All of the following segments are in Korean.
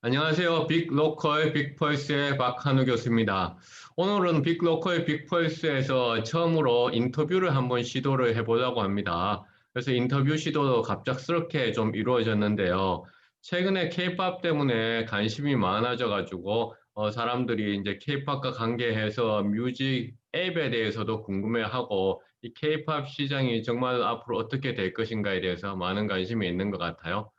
안녕하세요. 빅로컬 빅펄스의 박한우 교수입니다. 오늘은 빅로컬 빅펄스에서 처음으로 인터뷰를 한번 시도를 해보려고 합니다. 그래서 인터뷰 시도도 갑작스럽게 좀 이루어졌는데요. 최근에 케이팝 때문에 관심이 많아져가지고 사람들이 이제 케이팝과 관계해서 뮤직 앱에 대해서도 궁금해하고 이 케이팝 시장이 정말 앞으로 어떻게 될 것인가에 대해서 많은 관심이 있는 것 같아요.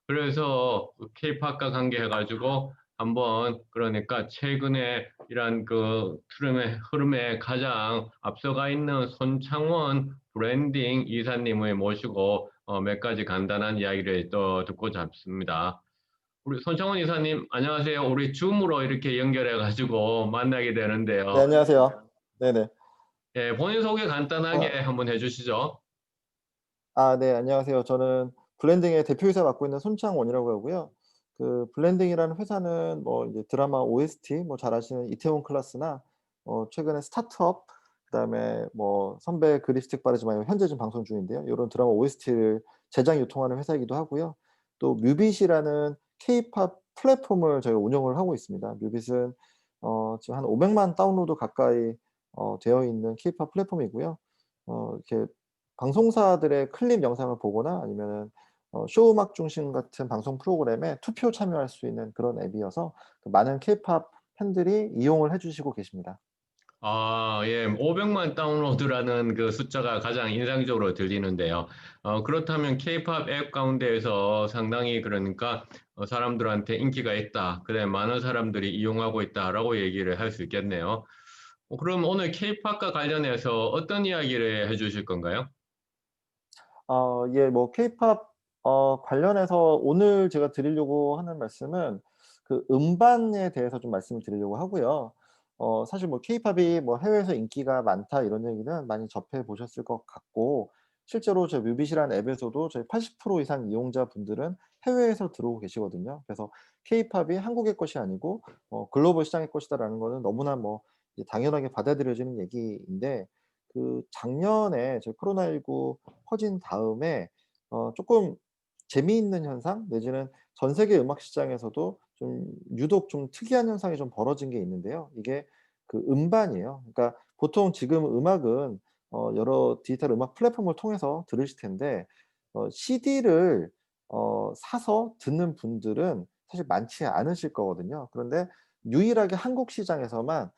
그래서 케이팝과 관계해가지고 한번 그러니까 최근에 이런 그 흐름에 가장 앞서가 있는 손창원 브랜딩 이사님을 모시고 몇 가지 간단한 이야기를 또 듣고 잡습니다. 우리 손창원 이사님, 안녕하세요. 우리 줌으로 이렇게 연결해가지고 만나게 네, 되는데요. 안녕하세요. 네네. 예, 본인 소개 간단하게 아, 한번 해주시죠. 네, 안녕하세요. 저는 블렌딩의 대표이사 맡고 있는 손창원이라고 하고요. 그 블렌딩이라는 회사는 뭐 이제 드라마 OST 뭐 잘 아시는 이태원 클라스나 최근에 스타트업 그다음에 뭐 선배 그 립스틱 바르지 마요 현재 지금 방송 중인데요. 요런 드라마 OST를 제작 유통하는 회사이기도 하고요. 또 뮤빗이라는 케이팝 플랫폼을 저희가 운영을 하고 있습니다. 뮤빗은 지금 한 500만 다운로드 가까이 되어 있는 케이팝 플랫폼이고요. 이렇게 방송사들의 클립 영상을 보거나 아니면은 쇼음악 중심 같은 방송 프로그램에 투표 참여할 수 있는 그런 앱이어서 그 많은 케이팝 팬들이 이용을 해 주시고 계십니다. 아, 예. 500만 다운로드라는 그 숫자가 가장 인상적으로 들리는데요. 그렇다면 케이팝 앱 가운데에서 상당히 그러니까 사람들한테 인기가 있다. 그래, 많은 사람들이 이용하고 있다라고 얘기를 할 수 있겠네요. 그럼 오늘 케이팝과 관련해서 어떤 이야기를 해주실 건가요? 예, 뭐 케이팝 관련해서 오늘 제가 드리려고 하는 말씀은 그 음반에 대해서 좀 말씀을 드리려고 하고요. 사실 뭐 케이팝이 뭐 "해외에서 인기가 많다." 이런 얘기는 많이 접해 보셨을 것 같고, 실제로 저희 뮤빗이라는 앱에서도 저희 80% 이상 이용자분들은 해외에서 들어오고 계시거든요. 그래서 케이팝이 한국의 것이 아니고 '글로벌 시장의 것이다.'라는 거는 너무나 뭐 이제 당연하게 받아들여지는 얘기인데, 그 작년에 저희 코로나19 퍼진 다음에 쪼끔 재미있는 현상 내지는 전 세계 음악 시장에서도 좀 유독 좀 특이한 현상이 좀 벌어진 게 있는데요. 이게 그 음반이에요. 그러니까 보통 지금 음악은 여러 디지털 음악 플랫폼을 통해서 들으실 텐데 CD를 사서 듣는 분들은 사실 많지 않으실 거거든요. 그런데 유일하게 한국 시장에서만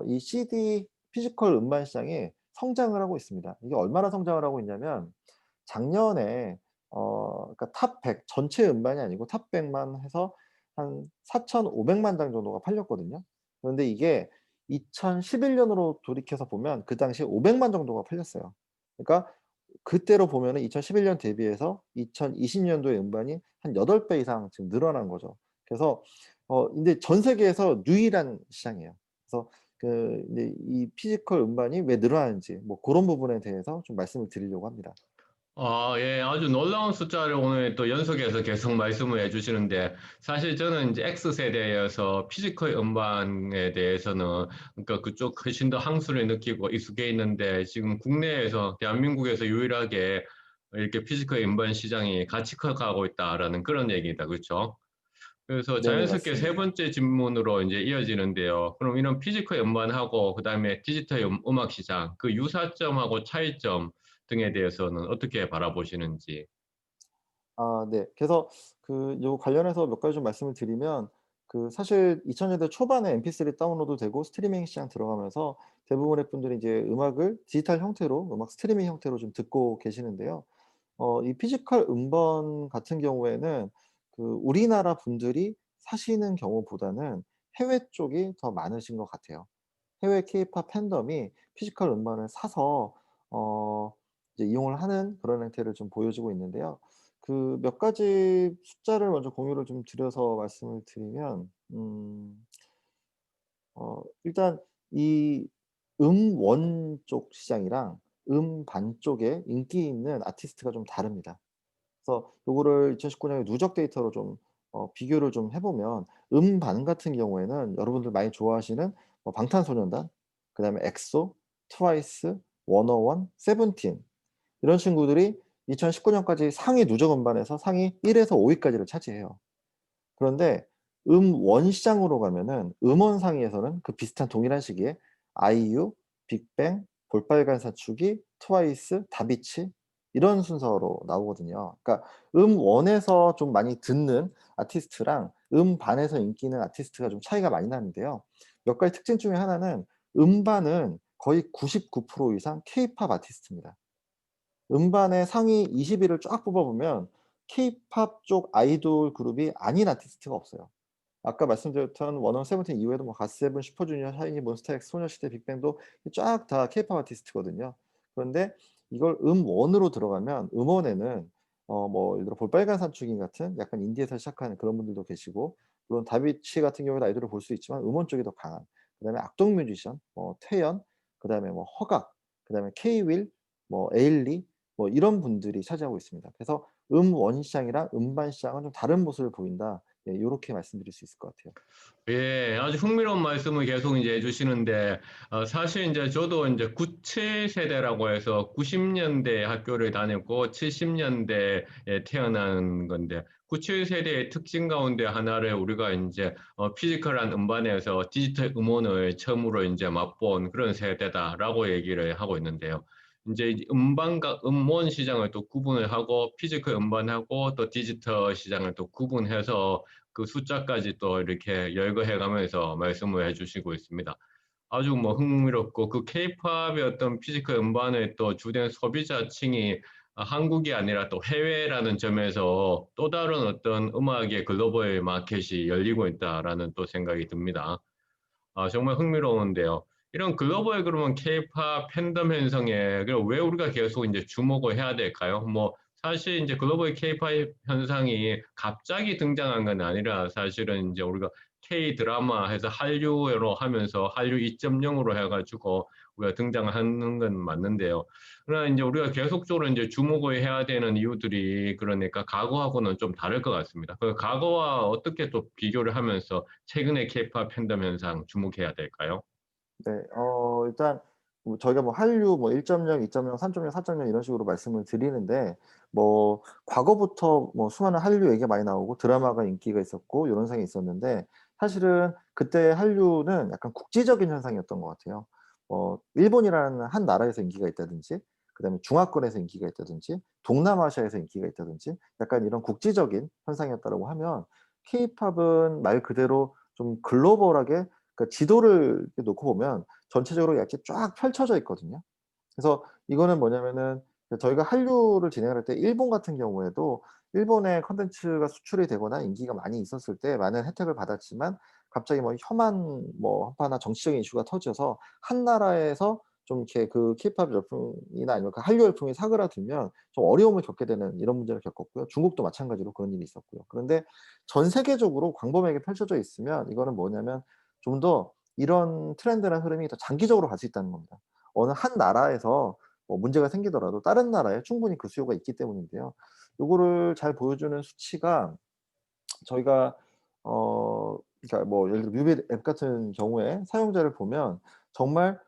이 CD 피지컬 음반 시장이 성장을 하고 있습니다. 이게 얼마나 성장을 하고 있냐면, 작년에 그러니까 탑 100 전체 음반이 아니고 탑 100만 해서 한 4,500만 장 정도가 팔렸거든요. 그런데 이게 2011 년으로 돌이켜서 보면 그 당시에 500만 정도가 팔렸어요. 그러니까 그때로 보면은 2011년 대비해서 2020 년도의 음반이 한 8배 이상 지금 늘어난 거죠. 그래서 근데 전 세계에서 유일한 시장이에요. 그래서 그 이제 이 피지컬 음반이 왜 늘어나는지 뭐 고런 부분에 대해서 좀 말씀을 드리려고 합니다. 아, 예, 아주 놀라운 숫자를 오늘 또 연속해서 계속 말씀을 해주시는데, 사실 저는 이제 X세대여서 피지컬 음반에 대해서는, 그러니까 그쪽 훨씬 더 향수를 느끼고 익숙해 있는데, 지금 국내에서, 대한민국에서 유일하게 이렇게 피지컬 음반 시장이 같이 커가고 있다라는 그런 얘기다. 그렇죠? 그래서 네네, 자연스럽게 세 맞습니다. 번째 질문으로 이제 이어지는데요. 그럼 이런 피지컬 음반하고 그다음에 디지털 음악 시장 그 유사점하고 차이점 등에 대해서는 어떻게 바라보시는지. 네. 그래서 그 요 관련해서 몇 가지 좀 말씀을 드리면, 그 사실 2000 년대 초반에 MP3 다운로드 되고 스트리밍 시장 들어가면서 대부분의 분들이 이제 음악을 디지털 형태로 음악 스트리밍 형태로 좀 듣고 계시는데요. 이 피지컬 음반 같은 경우에는 그 우리나라 분들이 사시는 경우보다는 해외 쪽이 더 많으신 것 같아요. 해외 케이팝 팬덤이 피지컬 음반을 사서 어 이제 이용을 하는 그런 행태를 좀 보여주고 있는데요. 그 몇 가지 숫자를 먼저 공유를 좀 드려서 말씀을 드리면, 일단 이 음원 쪽 시장이랑 음반 쪽에 인기 있는 아티스트가 좀 다릅니다. 그래서 요거를 2019 년에 누적 데이터로 좀 비교를 좀 해 보면, 음반 같은 경우에는 여러분들 많이 좋아하시는 뭐 방탄소년단, 그다음에 엑소, 트와이스, 워너원, 세븐틴 이런 친구들이 2019 년까지 상위 누적 음반에서 상위 1 에서 5 위까지를 차지해요. 그런데 음원 시장으로 가면은 음원 상위에서는 그 비슷한 동일한 시기에 아이유, 빅뱅, 볼빨간 사춘기, 트와이스, 다비치 이런 순서로 나오거든요. 그러니까 음원에서 좀 많이 듣는 아티스트랑 음반에서 인기 있는 아티스트가 좀 차이가 많이 나는데요. 몇 가지 특징 중에 하나는 음반은 거의 99% 이상 케이팝 아티스트입니다. 음반의 상위 20 위를 쫙 뽑아 보면 케이팝 쪽 아이돌 그룹이 아닌 아티스트가 없어요. 아까 말씀드렸던 원어원 세븐틴 이후에도 뭐 갓세븐, 슈퍼주니어, 샤이니, 몬스타엑스, 소녀시대, 빅뱅도 쫙 다 케이팝 아티스트거든요. 그런데 이걸 음원으로 들어가면 음원에는 뭐 예를 들어 볼빨간 사춘기 같은 약간 인디에서 시작하는 그런 분들도 계시고, 물론 다비치 같은 경우에도 아이돌을 볼 수 있지만 음원 쪽이 더 강한, 그다음에 악동 뮤지션, 태연, 그다음에 뭐 허각, 그다음에 케이윌, 뭐 에일리, 뭐 이런 분들이 차지하고 있습니다. 그래서 음원 시장이랑 음반 시장은 좀 다른 모습을 보인다. 예, 요렇게 말씀드릴 수 있을 것 같아요. 예, 아주 흥미로운 말씀을 계속 이제 해주시는데, 사실 이제 저도 이제 97 세대라고 해서 90년대 학교를 다녔고 70년대에 태어난 건데, 97 세대의 특징 가운데 하나를 우리가 이제 피지컬한 음반에서 디지털 음원을 처음으로 이제 맛본 그런 세대다라고 얘기를 하고 있는데요. 이제 음반과 음원 시장을 또 구분을 하고 피지컬 음반하고 또 디지털 시장을 또 구분해서 그 숫자까지 또 이렇게 열거해 가면서 말씀을 해 주시고 있습니다. 아주 뭐 흥미롭고 그 케이팝의 어떤 피지컬 음반의 또 주된 소비자층이 한국이 아니라 또 해외라는 점에서 또 다른 어떤 음악의 글로벌 마켓이 열리고 있다라는 또 생각이 듭니다. 정말 흥미로운데요. 이런 글로벌 그러면 케이팝 팬덤 현상에 그럼 왜 우리가 계속 이제 주목을 해야 될까요? 뭐 사실 이제 글로벌 케이팝 현상이 갑자기 등장한 건 아니라 사실은 이제 우리가 K 드라마 해서 한류로 하면서 한류 2.0으로 해 가지고 우리가 등장하는 건 맞는데요. 그러나 인제 우리가 계속적으로 인제 주목을 해야 되는 이유들이 그러니까 과거하고는 좀 다를 것 같습니다. 그 과거와 어떻게 또 비교를 하면서 최근의 케이팝 팬덤 현상 주목해야 될까요? 네. 일단 뭐 저희가 뭐 한류 뭐 1.0, 2.0, 3.0, 4.0 이런 식으로 말씀을 드리는데, 뭐 과거부터 뭐 수많은 한류 얘기가 많이 나오고 드라마가 인기가 있었고 요런 상이 있었는데, 사실은 그때 한류는 약간 국제적인 현상이었던 것 같아요. 일본이라는 한 나라에서 인기가 있다든지, 그다음에 중화권에서 인기가 있다든지, 동남아시아에서 인기가 있다든지 약간 이런 국제적인 현상이었다라고 하면, 케이팝은 말 그대로 좀 글로벌하게, 그러니까 지도를 이렇게 놓고 보면 전체적으로 이렇게 쫙 펼쳐져 있거든요. 그래서 이거는 뭐냐면은 저희가 한류를 진행을 할 때 일본 같은 경우에도 일본의 콘텐츠가 수출이 되거나 인기가 많이 있었을 때 많은 혜택을 받았지만, 갑자기 뭐 혐한 뭐 한파나 정치적인 이슈가 터져서 한 나라에서 좀 이렇게 그 케이팝 열풍이나 아니면 그 한류 열풍이 사그라들면 좀 어려움을 겪게 되는 이런 문제를 겪었고요. 중국도 마찬가지로 그런 일이 있었고요. 그런데 전 세계적으로 광범위하게 펼쳐져 있으면 이거는 뭐냐면 좀 더 이런 트렌드나 흐름이 더 장기적으로 갈 수 있다는 겁니다. 어느 한 나라에서 뭐 문제가 생기더라도 다른 나라에 충분히 그 수요가 있기 때문인데요. 요거를 잘 보여주는 수치가, 저희가 그러니까 뭐 예를 들어 뮤비 앱 같은 경우에 사용자를 보면 정말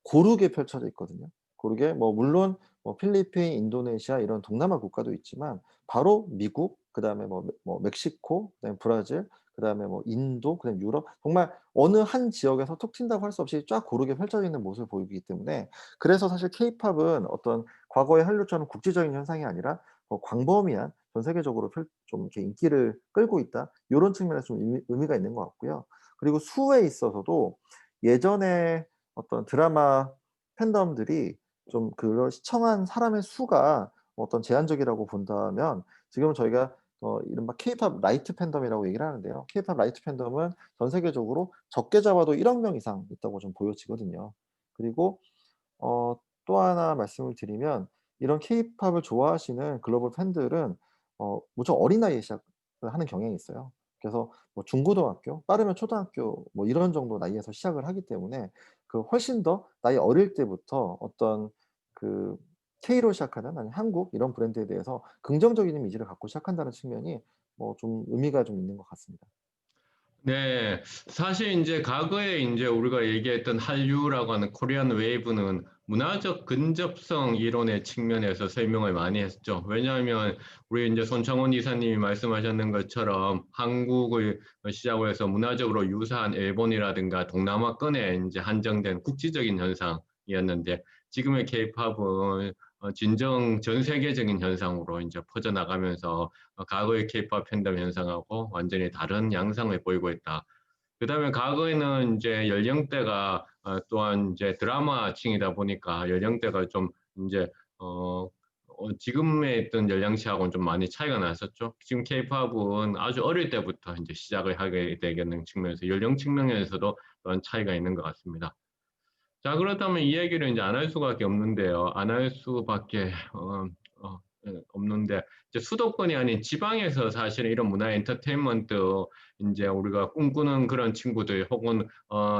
고르게 펼쳐져 있거든요. 고르게, 뭐 물론 뭐 필리핀, 인도네시아 이런 동남아 국가도 있지만 바로 미국, 그다음에 뭐 멕시코, 그다음에 브라질, 그다음에 뭐 인도, 그다음에 유럽, 정말 어느 한 지역에서 톡 튄다고 할 수 없이 쫙 고르게 펼쳐져 있는 모습을 보이기 때문에, 그래서 사실 케이팝은 어떤 과거의 한류처럼 국제적인 현상이 아니라 광범위한 전 세계적으로 좀 이렇게 인기를 끌고 있다. 요런 측면에서 좀 의미가 있는 것 같고요. 그리고 수에 있어서도 예전에 어떤 드라마 팬덤들이 좀 그걸 시청한 사람의 수가 어떤 제한적이라고 본다면, 지금은 저희가 이른바 케이팝 라이트 팬덤이라고 얘기를 하는데요. 케이팝 라이트 팬덤은 전 세계적으로 적게 잡아도 1억 명 이상 있다고 좀 보여지거든요. 그리고 어 또 하나 말씀을 드리면, 이런 케이팝을 좋아하시는 글로벌 팬들은 무척 어린 나이에 시작을 하는 경향이 있어요. 그래서 뭐 중고등학교, 빠르면 초등학교 뭐 이런 정도 나이에서 시작을 하기 때문에, 그 훨씬 더 나이 어릴 때부터 어떤 그 K로 시작하는, 아니면 한국 이런 브랜드에 대해서 긍정적인 이미지를 갖고 시작한다는 측면이 좀 의미가 좀 있는 것 같습니다. 네. 사실 인제 과거에 인제 우리가 얘기했던 한류라고 하는 코리안 웨이브는 문화적 근접성 이론의 측면에서 설명을 많이 했죠. 왜냐하면 우리 인제 손창원 이사님이 말씀하셨는 것처럼 한국을 시작으로 해서 문화적으로 유사한 일본이라든가 동남아권에 인제 한정된 국지적인 현상이었는데 지금의 케이팝은 진정 전 세계적인 현상으로 인제 퍼져나가면서 과거의 케이팝 팬덤 현상하고 완전히 다른 양상을 보이고 있다. 그다음에 과거에는 인제 연령대가 또한 인제 드라마층이다 보니까 연령대가 좀 인제 어 지금의 어떤 연령대하고는 좀 많이 차이가 났었죠. 지금 케이팝은 아주 어릴 때부터 인제 시작을 하게 되는 측면에서 연령 측면에서도 그런 차이가 있는 것 같습니다. 자 그렇다면 이 얘기를 인제 안 할 수밖에 없는데요. 안 할 수밖에 없는데 이제 수도권이 아닌 지방에서 사실은 이런 문화 엔터테인먼트 인제 우리가 꿈꾸는 그런 친구들 혹은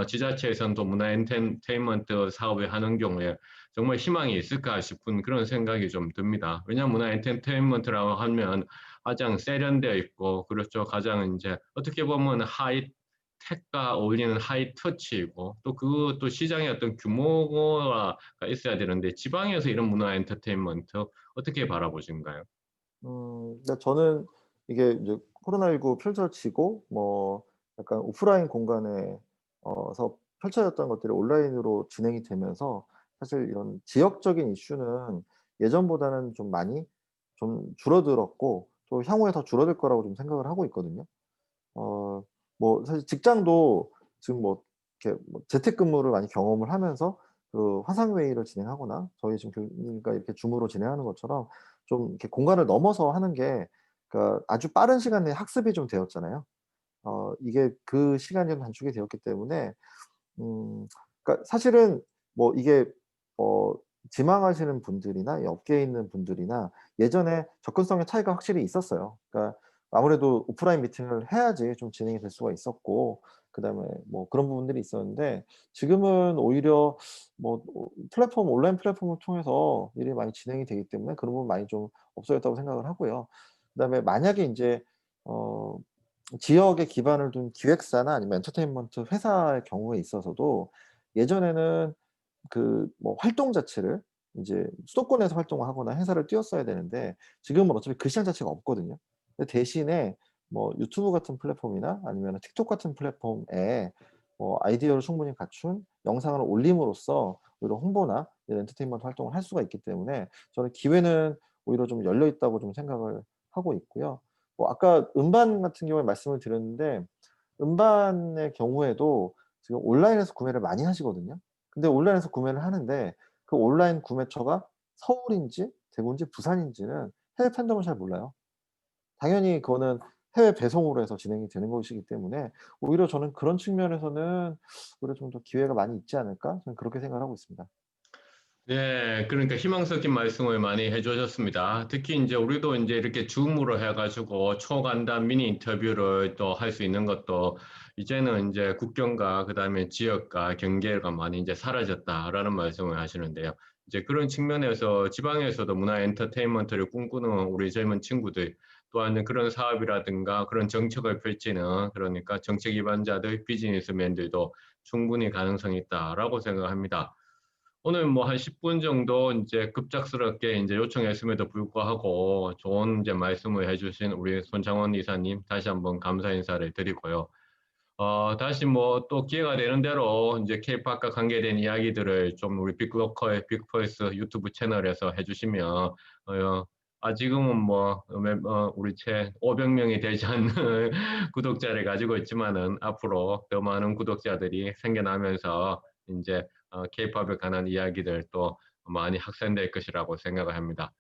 지자체에서는 또 문화 엔터테인먼트 사업을 하는 경우에 '정말 희망이 있을까?' 싶은 그런 생각이 좀 듭니다. 왜냐하면 문화 엔터테인먼트라고 하면 가장 세련되어 있고 그렇죠. 가장 인제 어떻게 보면 하이텍과 어울리는 하이터치이고 또 또 시장의 어떤 규모가 있어야 되는데 지방에서 이런 문화 엔터테인먼트 어떻게 바라보신가요? 근데 저는 이게 이제 코로나19 펼쳐지고 뭐 약간 오프라인 공간에 서 펼쳐졌던 것들이 온라인으로 진행이 되면서 사실 이런 지역적인 이슈는 예전보다는 좀 많이 좀 줄어들었고 또 향후에 더 줄어들 거라고 좀 생각을 하고 있거든요. 어 뭐 사실 직장도 지금 뭐 이렇게 뭐 재택근무를 많이 경험을 하면서 그 화상 회의를 진행하거나 저희 지금 교수님과 이렇게 줌으로 진행하는 것처럼 좀 이렇게 공간을 넘어서 하는 게 그러니까 아주 빠른 시간 내에 학습이 좀 되었잖아요. 이게 그 시간이 좀 단축이 되었기 때문에 그러니까 사실은 뭐 이게 어 지망하시는 분들이나 이 업계에 있는 분들이나 예전에 접근성의 차이가 확실히 있었어요. 그러니까 아무래도 오프라인 미팅을 해야지 좀 진행이 될 수가 있었고 그다음에 뭐 그런 부분들이 있었는데 지금은 오히려 뭐 플랫폼 온라인 플랫폼을 통해서 일이 많이 진행이 되기 때문에 그런 부분 많이 좀 없어졌다고 생각을 하고요. 그다음에 만약에 인제 어 지역에 기반을 둔 기획사나 아니면 엔터테인먼트 회사의 경우에 있어서도 예전에는 그 뭐 활동 자체를 인제 수도권에서 활동을 하거나 행사를 띄웠어야 되는데 지금은 어차피 그 시장 자체가 없거든요. 근데 대신에 뭐 유튜브 같은 플랫폼이나 아니면은 틱톡 같은 플랫폼에 아이디어를 충분히 갖춘 영상을 올림으로써 오히려 홍보나 이런 엔터테인먼트 활동을 할 수가 있기 때문에 저는 기회는 오히려 좀 열려 있다고 좀 생각을 하고 있고요. 뭐 아까 음반 같은 경우에 말씀을 드렸는데 음반의 경우에도 지금 온라인에서 구매를 많이 하시거든요. 근데 온라인에서 구매를 하는데 그 온라인 구매처가 서울인지 대구인지 부산인지는 해외 팬덤은 잘 몰라요. 당연히 그거는 해외 배송으로 해서 진행이 되는 것이기 때문에 오히려 저는 그런 측면에서는 오히려 좀 더 기회가 많이 있지 않을까 저는 그렇게 생각을 하고 있습니다. 네. 그러니까 희망 섞인 말씀을 많이 해 주셨습니다. 특히 인제 우리도 인제 이렇게 줌으로 해 가지고 초간단 미니 인터뷰를 또 할 수 있는 것도 이제는 인제 국경과 그다음에 지역과 경계가 많이 인제 사라졌다라는 말씀을 하시는데요. 이제 그런 측면에서 지방에서도 문화 엔터테인먼트를 꿈꾸는 우리 젊은 친구들 또한 그런 사업이라든가 그런 정책을 펼치는 그러니까 정책 기반자들, 비즈니스맨들도 충분히 가능성이 있다라고 생각합니다. 오늘 뭐 한 10분 정도 인제 급작스럽게 인제 요청했음에도 불구하고 좋은 인제 말씀을 해 주신 우리 손창원 이사님 다시 한번 감사 인사를 드리고요. 다시 뭐 또 기회가 되는 대로 인제 케이팝과 관계된 이야기들을 좀 우리 빅로컬 빅보이스 유튜브 채널에서 해 주시면 아직은 뭐 우리 채 500 명이 되지 않는 구독자를 가지고 있지만은 앞으로 더 많은 구독자들이 생겨나면서 인제 케이팝에 관한 이야기들 또 많이 확산될 것이라고 생각을 합니다.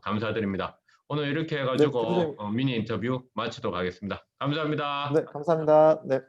감사드립니다. 오늘 이렇게 해 네. 가지고 교수님 미니 인터뷰 마치도록 하겠습니다. 감사합니다. 네 감사합니다. 네.